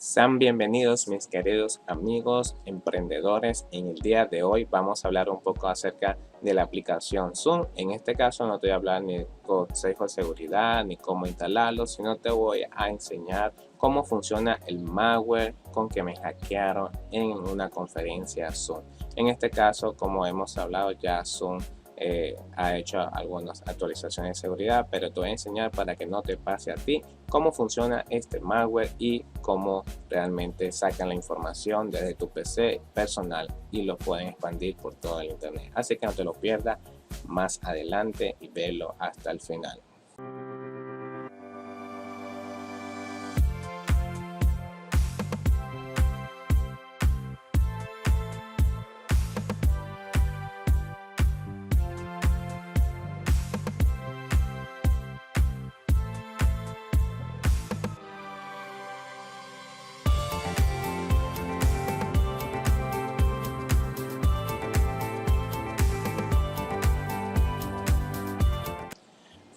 Sean bienvenidos mis queridos amigos emprendedores. En el día de hoy vamos a hablar un poco acerca de la aplicación Zoom. En este caso no te voy a hablar ni de consejos de seguridad ni cómo instalarlo, sino te voy a enseñar cómo funciona el malware con que me hackearon en una conferencia Zoom. En este caso, como hemos hablado, ya Zoom ha hecho algunas actualizaciones de seguridad, pero te voy a enseñar para que no te pase a ti cómo funciona este malware y cómo realmente sacan la información desde tu PC personal y lo pueden expandir por todo el internet. Así que no te lo pierdas más adelante y velo hasta el final.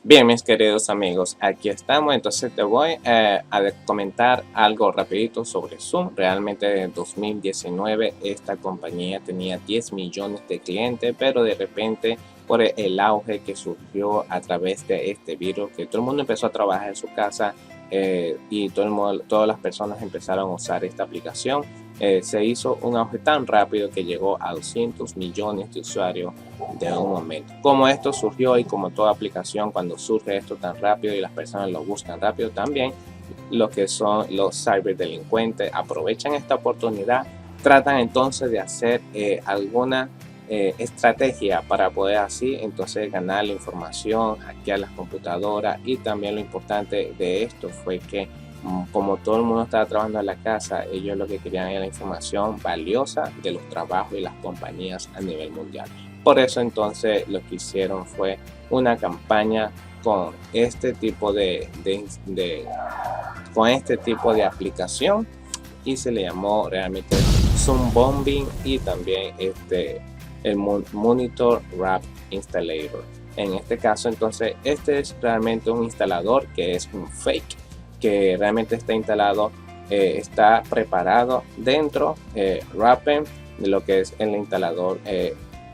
Bien, mis queridos amigos, aquí estamos. Entonces te voy a comentar algo rapidito sobre Zoom. Realmente en 2019 esta compañía tenía 10 millones de clientes, pero de repente por el auge que surgió a través de este virus, que todo el mundo empezó a trabajar en su casa y todas las personas empezaron a usar esta aplicación, se hizo un auge tan rápido que llegó a 200 millones de usuarios de un momento. Como esto surgió y como toda aplicación, cuando surge esto tan rápido y las personas lo buscan rápido, también lo que son los ciberdelincuentes aprovechan esta oportunidad, tratan entonces de hacer alguna estrategia para poder así entonces ganar la información, hackear las computadoras. Y también lo importante de esto fue que como todo el mundo estaba trabajando en la casa, ellos lo que querían era la información valiosa de los trabajos y las compañías a nivel mundial. Por eso entonces lo que hicieron fue una campaña con este tipo de aplicación y se le llamó realmente Zoom Bombing y también el Monitor Wrap Installer. En este caso entonces este es realmente un instalador que es un fake, que realmente está instalado, está preparado dentro Wrapping de lo que es el instalador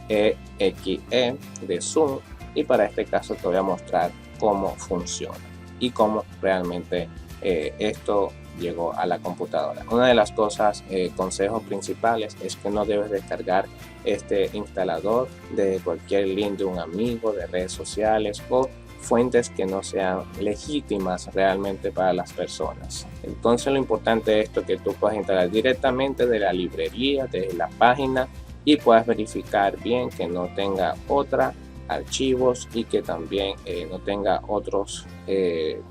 EXE de Zoom. Y para este caso te voy a mostrar cómo funciona y cómo realmente esto llegó a la computadora. Una de las cosas, consejos principales, es que no debes descargar este instalador de cualquier link de un amigo, de redes sociales o fuentes que no sean legítimas realmente para las personas. Entonces lo importante es esto, que tú puedas instalar directamente de la librería, desde la página, y puedas verificar bien que no tenga otros archivos y que también no tenga otros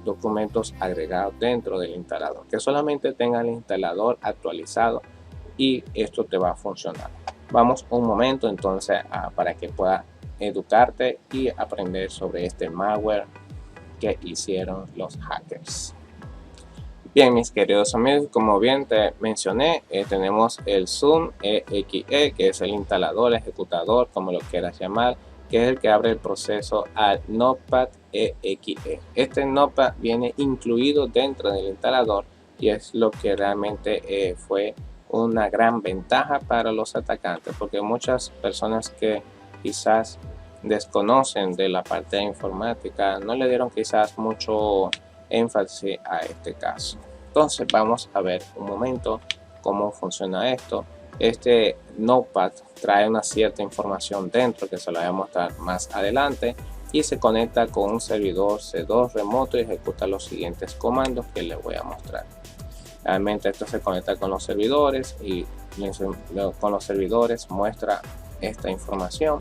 documentos agregados dentro del instalador, que solamente tenga el instalador actualizado y esto te va a funcionar. Vamos un momento entonces para que puedas educarte y aprender sobre este malware que hicieron los hackers. Bien, mis queridos amigos, como bien te mencioné, tenemos el Zoom EXE, que es el instalador, ejecutador, como lo quieras llamar, que es el que abre el proceso al Notepad EXE. Este Notepad viene incluido dentro del instalador y es lo que realmente fue una gran ventaja para los atacantes, porque muchas personas que quizás desconocen de la parte de informática no le dieron quizás mucho énfasis a este caso. Entonces vamos a ver un momento cómo funciona esto. Este Notepad trae una cierta información dentro que se la voy a mostrar más adelante y se conecta con un servidor C2 remoto y ejecuta los siguientes comandos que les voy a mostrar. Realmente esto se conecta con los servidores y con los servidores muestra esta información.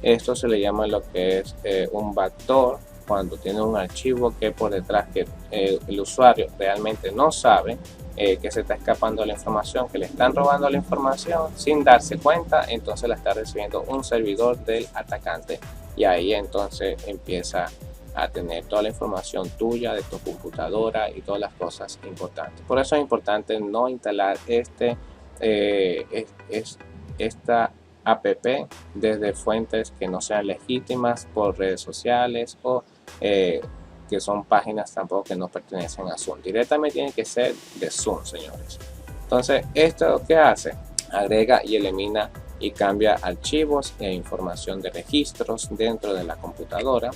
Esto se le llama lo que es un backdoor, cuando tiene un archivo que por detrás que el usuario realmente no sabe que se está escapando la información, que le están robando la información sin darse cuenta. Entonces la está recibiendo un servidor del atacante y ahí entonces empieza a tener toda la información tuya de tu computadora y todas las cosas importantes. Por eso es importante no instalar esta app desde fuentes que no sean legítimas por redes sociales o que son páginas tampoco que no pertenecen a Zoom. Directamente tiene que ser de Zoom, señores. Entonces, ¿esto qué hace? Agrega y elimina y cambia archivos e información de registros dentro de la computadora.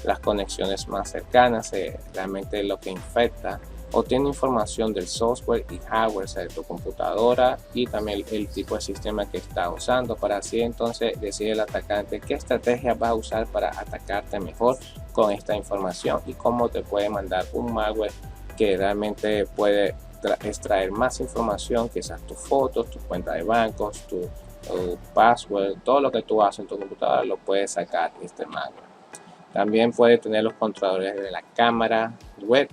Las conexiones más cercanas, realmente lo que infecta, obtiene información del software y hardware de tu computadora y también el tipo de sistema que está usando, para así entonces decir el atacante qué estrategia va a usar para atacarte mejor con esta información y cómo te puede mandar un malware que realmente puede extraer más información, quizás tus fotos, tu cuenta de bancos, tu password, todo lo que tú haces en tu computadora lo puedes sacar este malware. También puede tener los controladores de la cámara web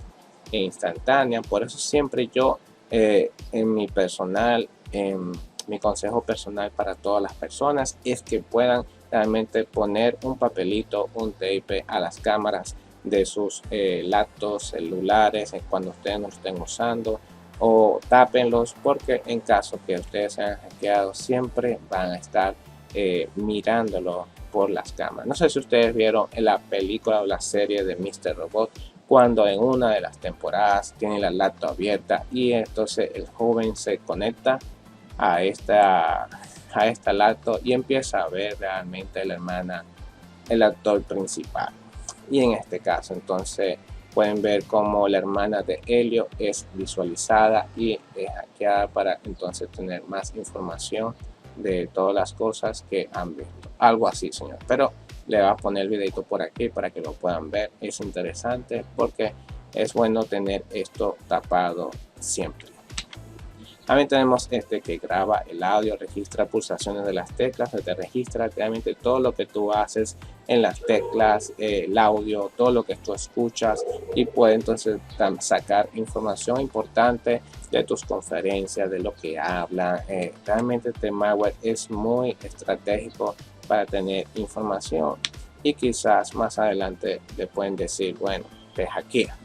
e instantánea. Por eso siempre yo en mi consejo personal para todas las personas es que puedan realmente poner un papelito, un tape a las cámaras de sus laptops, celulares, cuando ustedes no lo estén usando, o tápenlos, porque en caso que ustedes sean hackeados siempre van a estar mirándolo por las cámaras. No sé si ustedes vieron en la película o la serie de Mr. Robot, cuando en una de las temporadas tiene la laptop abierta y entonces el joven se conecta a esta laptop y empieza a ver realmente el actor principal. Y en este caso entonces pueden ver cómo la hermana de Helio es visualizada y es hackeada para entonces tener más información de todas las cosas que han visto. Algo así, señor. Pero le voy a poner el videito por aquí para que lo puedan ver. Es interesante porque es bueno tener esto tapado siempre. También tenemos este que graba el audio, registra pulsaciones de las teclas, te registra realmente todo lo que tú haces en las teclas, el audio, todo lo que tú escuchas, y puede entonces sacar información importante de tus conferencias, de lo que hablan. Realmente este malware es muy estratégico para tener información y quizás más adelante le pueden decir, bueno, te hackea.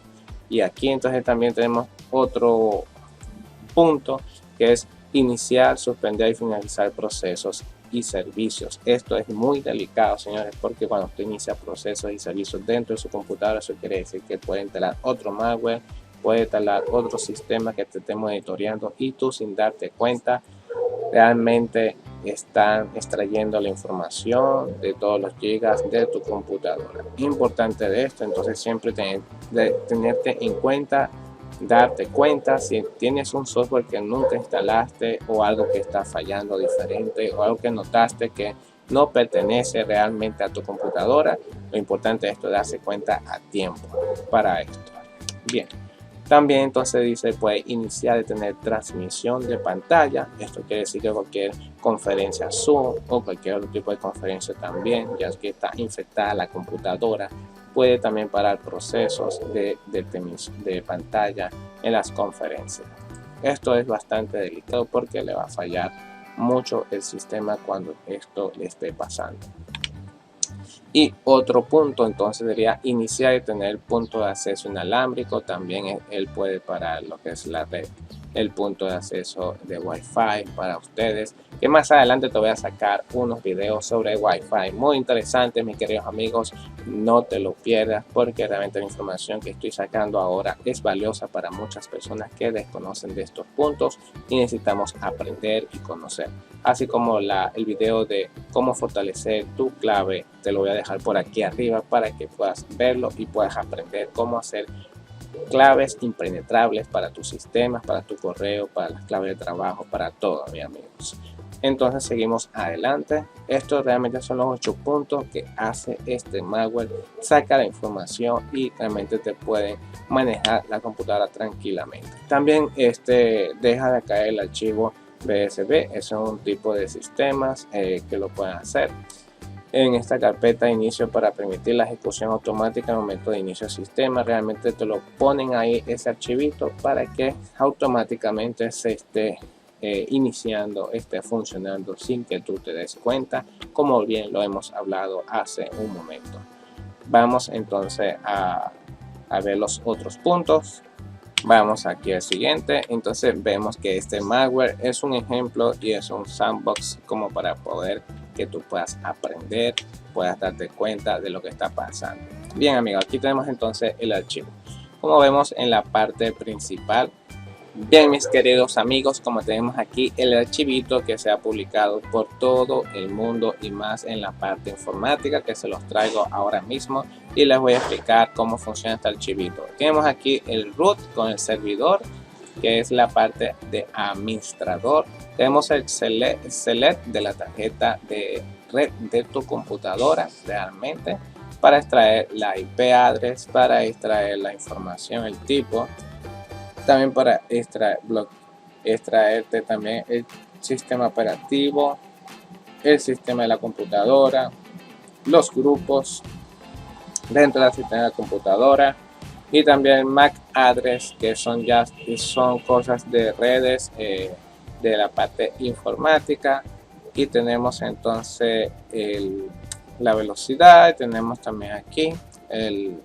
Y aquí entonces también tenemos otro punto que es iniciar, suspender y finalizar procesos y servicios. Esto es muy delicado, señores, porque cuando usted inicia procesos y servicios dentro de su computadora, eso quiere decir que puede instalar otro malware, puede instalar otro sistema que te esté monitoreando y tú sin darte cuenta realmente están extrayendo la información de todos los gigas de tu computadora. Importante de esto, entonces siempre tenerte en cuenta, darte cuenta si tienes un software que nunca instalaste o algo que está fallando diferente o algo que notaste que no pertenece realmente a tu computadora. Lo importante es esto, darse cuenta a tiempo para esto. Bien. También entonces dice, puede iniciar de tener transmisión de pantalla. Esto quiere decir que cualquier conferencia Zoom o cualquier otro tipo de conferencia también, ya que está infectada la computadora, puede también parar procesos de pantalla en las conferencias. Esto es bastante delicado porque le va a fallar mucho el sistema cuando esto le esté pasando. Y otro punto entonces sería iniciar y tener punto de acceso inalámbrico. También él puede parar lo que es la red, el punto de acceso de Wi-Fi para ustedes, que más adelante te voy a sacar unos videos sobre Wi-Fi muy interesantes, mis queridos amigos. No te lo pierdas porque realmente la información que estoy sacando ahora es valiosa para muchas personas que desconocen de estos puntos y necesitamos aprender y conocer. Así como el video de cómo fortalecer tu clave, te lo voy a dejar por aquí arriba para que puedas verlo y puedas aprender cómo hacer claves impenetrables para tus sistemas, para tu correo, para las claves de trabajo, para todo, mis amigos. Entonces seguimos adelante. Estos realmente son los 8 puntos que hace este malware. Saca la información y realmente te puede manejar la computadora tranquilamente. También deja de caer el archivo BSB. Es un tipo de sistemas que lo pueden hacer. En esta carpeta de inicio para permitir la ejecución automática al momento de inicio del sistema, realmente te lo ponen ahí ese archivito para que automáticamente se esté iniciando, esté funcionando sin que tú te des cuenta, como bien lo hemos hablado hace un momento. Vamos entonces a ver los otros puntos. Vamos aquí al siguiente. Entonces vemos que este malware es un ejemplo y es un sandbox como para poder que tú puedas aprender, puedas darte cuenta de lo que está pasando. Bien amigos, aquí tenemos entonces el archivo. Como vemos en la parte principal. Bien mis queridos amigos, como tenemos aquí el archivito que se ha publicado por todo el mundo y más en la parte informática, que se los traigo ahora mismo y les voy a explicar cómo funciona este archivito. Tenemos aquí el root con el servidor, que es la parte de administrador. Tenemos el select de la tarjeta de red de tu computadora realmente, para extraer la IP address, para extraer la información, el tipo, también para extraerte también el sistema operativo, el sistema de la computadora, los grupos dentro del sistema de la computadora y también el MAC address, que son cosas de redes de la parte informática. Y tenemos entonces la velocidad, tenemos también aquí el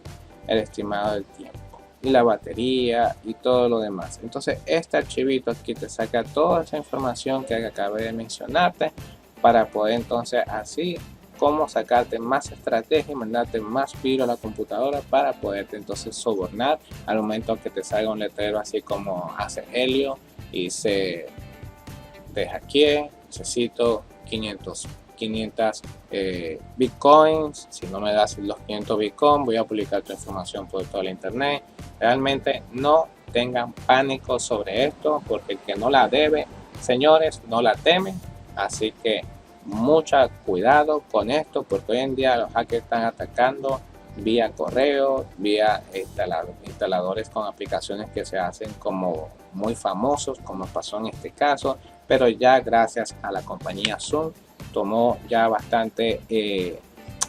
estimado del tiempo y la batería y todo lo demás. Entonces este archivito aquí te saca toda esa información que acabé de mencionarte, para poder entonces así como sacarte más estrategia y mandarte más virus a la computadora para poderte entonces sobornar al momento que te salga un letrero así como hace Helio y se te hackee, necesito 500 bitcoins, si no me das los 500 bitcoins voy a publicar tu información por toda la internet. Realmente no tengan pánico sobre esto, porque el que no la debe, señores, no la teme. Así que mucho cuidado con esto, porque hoy en día los hackers están atacando vía correo, vía instaladores con aplicaciones que se hacen como muy famosos, como pasó en este caso. Pero ya gracias a la compañía Zoom tomó ya bastante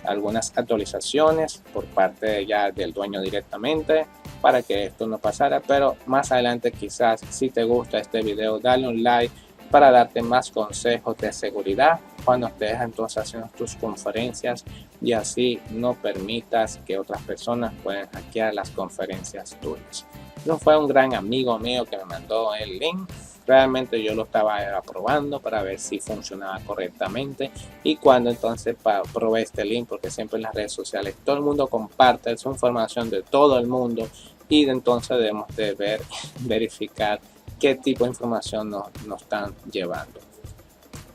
algunas actualizaciones por parte ya del dueño directamente para que esto no pasara. Pero más adelante, quizás si te gusta este video, dale un like para darte más consejos de seguridad cuando estés entonces haciendo tus conferencias, y así no permitas que otras personas puedan hackear las conferencias tuyas. No fue un gran amigo mío que me mandó el link. Realmente yo lo estaba probando para ver si funcionaba correctamente, y cuando entonces probé este link, porque siempre en las redes sociales todo el mundo comparte su información de todo el mundo, y entonces debemos de verificar qué tipo de información nos están llevando.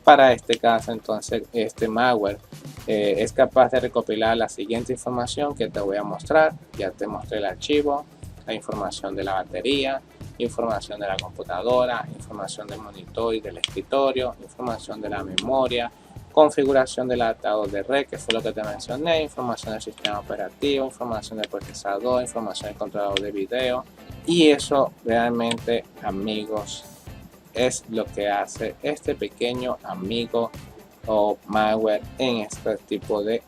Para este caso entonces este malware es capaz de recopilar la siguiente información que te voy a mostrar. Ya te mostré el archivo, la información de la batería, información de la computadora, información del monitor y del escritorio, información de la memoria, configuración del adaptador de red, que fue lo que te mencioné, información del sistema operativo, información del procesador, información del controlador de video. Y eso realmente, amigos, es lo que hace este pequeño amigo o malware en este tipo de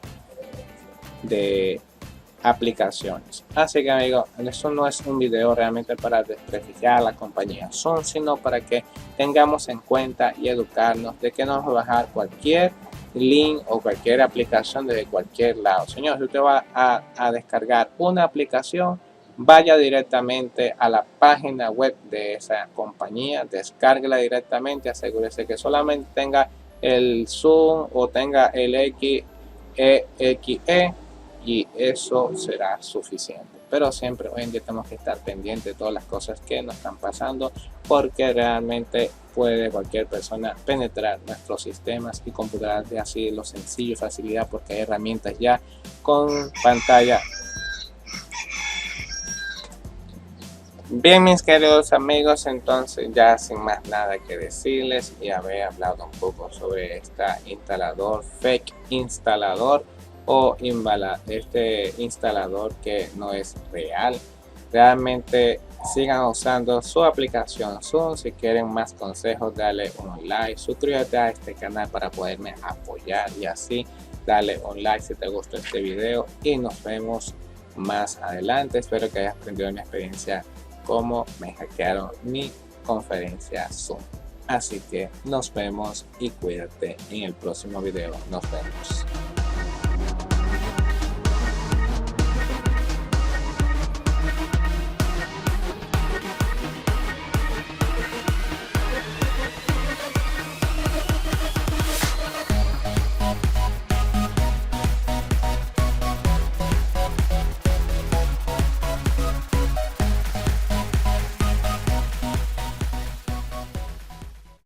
aplicaciones. Así que amigos, eso no es un video realmente para desprestigiar a la compañía Zoom, sino para que tengamos en cuenta y educarnos de que no nos va a bajar cualquier link o cualquier aplicación desde cualquier lado. Señor, si usted va a descargar una aplicación, vaya directamente a la página web de esa compañía, descárguela directamente, asegúrese que solamente tenga el Zoom o tenga el XE, y eso será suficiente. Pero siempre hoy en día tenemos que estar pendientes de todas las cosas que nos están pasando, porque realmente puede cualquier persona penetrar nuestros sistemas y computadoras de así lo sencillo y facilidad, porque hay herramientas ya con pantalla. Bien, mis queridos amigos, entonces ya sin más nada que decirles, y haber hablado un poco sobre este instalador, fake instalador o este instalador que no es real. Realmente sigan usando su aplicación Zoom. Si quieren más consejos, dale un like, suscríbete a este canal para poderme apoyar, y así dale un like si te gustó este video, y nos vemos más adelante. Espero que hayas aprendido mi experiencia cómo me hackearon mi conferencia Zoom. Así que nos vemos y cuídate en el próximo video. Nos vemos.